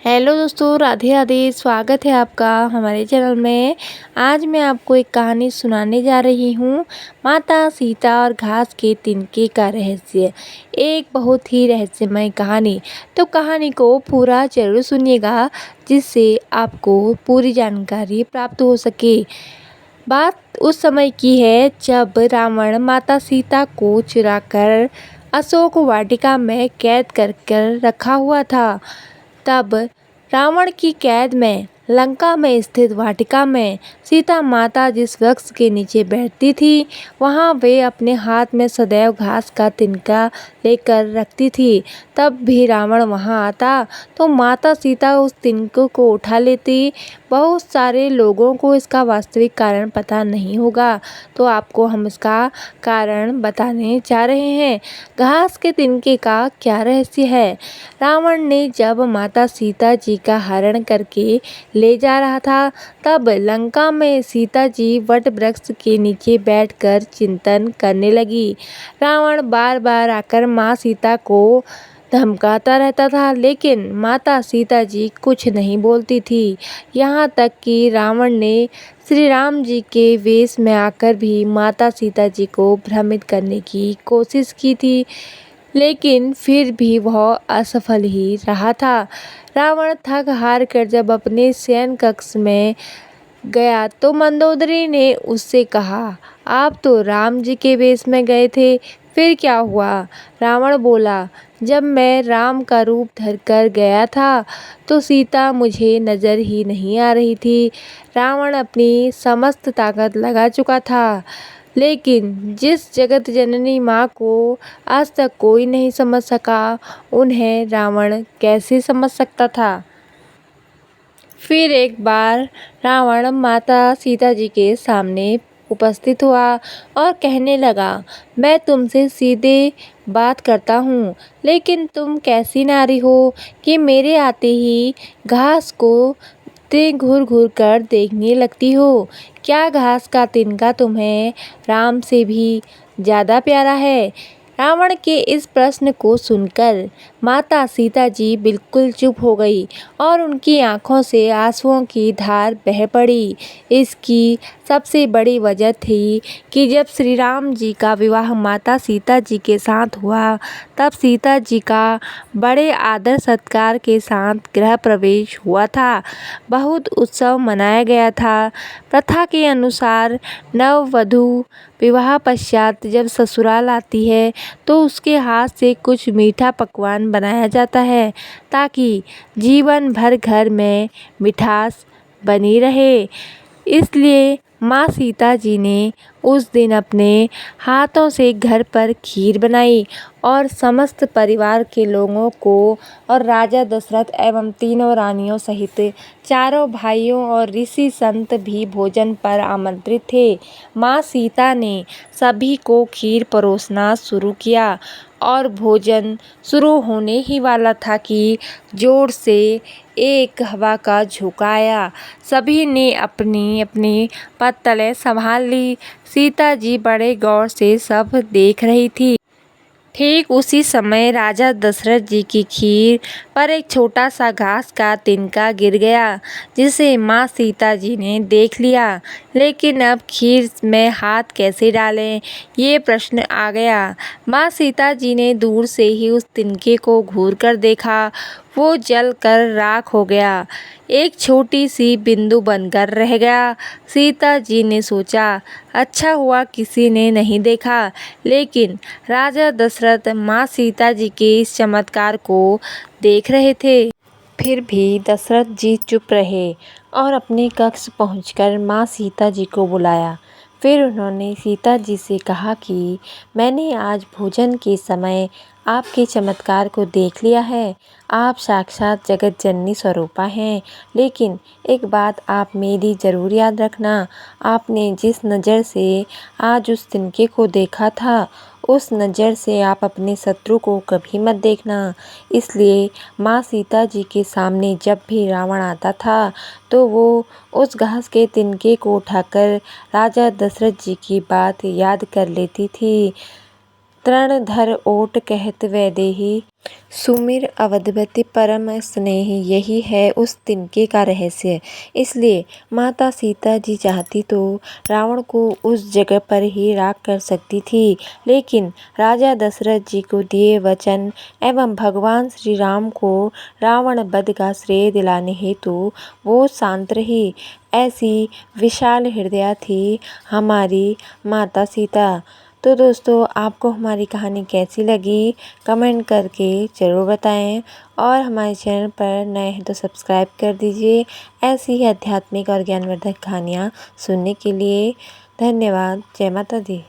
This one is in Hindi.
हेलो दोस्तों, राधे राधे। स्वागत है आपका हमारे चैनल में। आज मैं आपको एक कहानी सुनाने जा रही हूँ, माता सीता और घास के तिनके का रहस्य। एक बहुत ही रहस्यमय कहानी। तो कहानी को पूरा जरूर सुनिएगा, जिससे आपको पूरी जानकारी प्राप्त हो सके। बात उस समय की है जब रावण माता सीता को चुराकर अशोक वाटिका में कैद कर रखा हुआ था। तब रावण की कैद में लंका में स्थित वाटिका में सीता माता जिस वृक्ष के नीचे बैठती थी, वहां वे अपने हाथ में सदैव घास का तिनका लेकर रखती थी। तब भी रावण वहां आता तो माता सीता उस तिनके को उठा लेती। बहुत सारे लोगों को इसका वास्तविक कारण पता नहीं होगा, तो आपको हम इसका कारण बताने जा रहे हैं। घास के तिनके का क्या रहस्य है? रावण ने जब माता सीता जी का हरण करके ले जा रहा था, तब लंका में सीता जी वट वृक्ष के नीचे बैठकर चिंतन करने लगी। रावण बार बार आकर माँ सीता को धमकाता रहता था, लेकिन माता सीता जी कुछ नहीं बोलती थी। यहाँ तक कि रावण ने श्री राम जी के वेश में आकर भी माता सीता जी को भ्रमित करने की कोशिश की थी, लेकिन फिर भी वह असफल ही रहा था। रावण थक हार कर जब अपने शयन कक्ष में गया तो मंदोदरी ने उससे कहा, आप तो राम जी के वेश में गए थे, फिर क्या हुआ? रावण बोला, जब मैं राम का रूप धरकर गया था तो सीता मुझे नजर ही नहीं आ रही थी। रावण अपनी समस्त ताकत लगा चुका था, लेकिन जिस जगत जननी माँ को आज तक कोई नहीं समझ सका, उन्हें रावण कैसे समझ सकता था। फिर एक बार रावण माता सीता जी के सामने उपस्थित हुआ और कहने लगा, मैं तुमसे सीधे बात करता हूँ, लेकिन तुम कैसी नारी हो कि मेरे आते ही घास को घूर घूर कर देखने लगती हो। क्या घास का तिनका तुम्हें राम से भी ज़्यादा प्यारा है? रावण के इस प्रश्न को सुनकर माता सीता जी बिल्कुल चुप हो गई और उनकी आंखों से आंसुओं की धार बह पड़ी। इसकी सबसे बड़ी वजह थी कि जब श्री राम जी का विवाह माता सीता जी के साथ हुआ, तब सीता जी का बड़े आदर सत्कार के साथ गृह प्रवेश हुआ था। बहुत उत्सव मनाया गया था। प्रथा के अनुसार नववधू विवाह पश्चात जब ससुराल आती है तो उसके हाथ से कुछ मीठा पकवान बनाया जाता है, ताकि जीवन भर घर में मिठास बनी रहे। इसलिए माँ सीता जी ने उस दिन अपने हाथों से घर पर खीर बनाई और समस्त परिवार के लोगों को और राजा दशरथ एवं तीनों रानियों सहित चारों भाइयों और ऋषि संत भी भोजन पर आमंत्रित थे। माँ सीता ने सभी को खीर परोसना शुरू किया और भोजन शुरू होने ही वाला था कि जोर से एक हवा का झोंका आया। सभी ने अपनी अपनी पत्तलें संभाल ली। सीता जी बड़े गौर से सब देख रही थी। ठीक उसी समय राजा दशरथ जी की खीर पर एक छोटा सा घास का तिनका गिर गया, जिसे माँ सीता जी ने देख लिया। लेकिन अब खीर में हाथ कैसे डालें, ये प्रश्न आ गया। माँ सीता जी ने दूर से ही उस तिनके को घूर कर देखा। वो जल कर राख हो गया, एक छोटी सी बिंदु बनकर रह गया। सीता जी ने सोचा, अच्छा हुआ किसी ने नहीं देखा। लेकिन राजा दशरथ माँ सीता जी के इस चमत्कार को देख रहे थे। फिर भी दशरथ जी चुप रहे और अपने कक्ष पहुंचकर माँ सीता जी को बुलाया। फिर उन्होंने सीता जी से कहा कि मैंने आज भोजन के समय आपके चमत्कार को देख लिया है। आप साक्षात जगत जननी स्वरूपा हैं। लेकिन एक बात आप मेरी ज़रूर याद रखना, आपने जिस नज़र से आज उस तिनके को देखा था, उस नज़र से आप अपने शत्रु को कभी मत देखना। इसलिए माँ सीता जी के सामने जब भी रावण आता था तो वो उस घास के तिनके को उठाकर राजा दशरथ जी की बात याद कर लेती थी। तृण धर ओट कहत वैदेही, सुमिर अवधवति परम स्नेही। यही है उस तिनके का रहस्य। इसलिए माता सीता जी चाहती तो रावण को उस जगह पर ही राख कर सकती थी, लेकिन राजा दशरथ जी को दिए वचन एवं भगवान श्री राम को रावण वध का श्रेय दिलाने हेतु वो शांत रही। ऐसी विशाल हृदया थी हमारी माता सीता। तो दोस्तों, आपको हमारी कहानी कैसी लगी कमेंट करके ज़रूर बताएं, और हमारे चैनल पर नए हैं तो सब्सक्राइब कर दीजिए ऐसी ही आध्यात्मिक और ज्ञानवर्धक कहानियाँ सुनने के लिए। धन्यवाद। जय माता दी।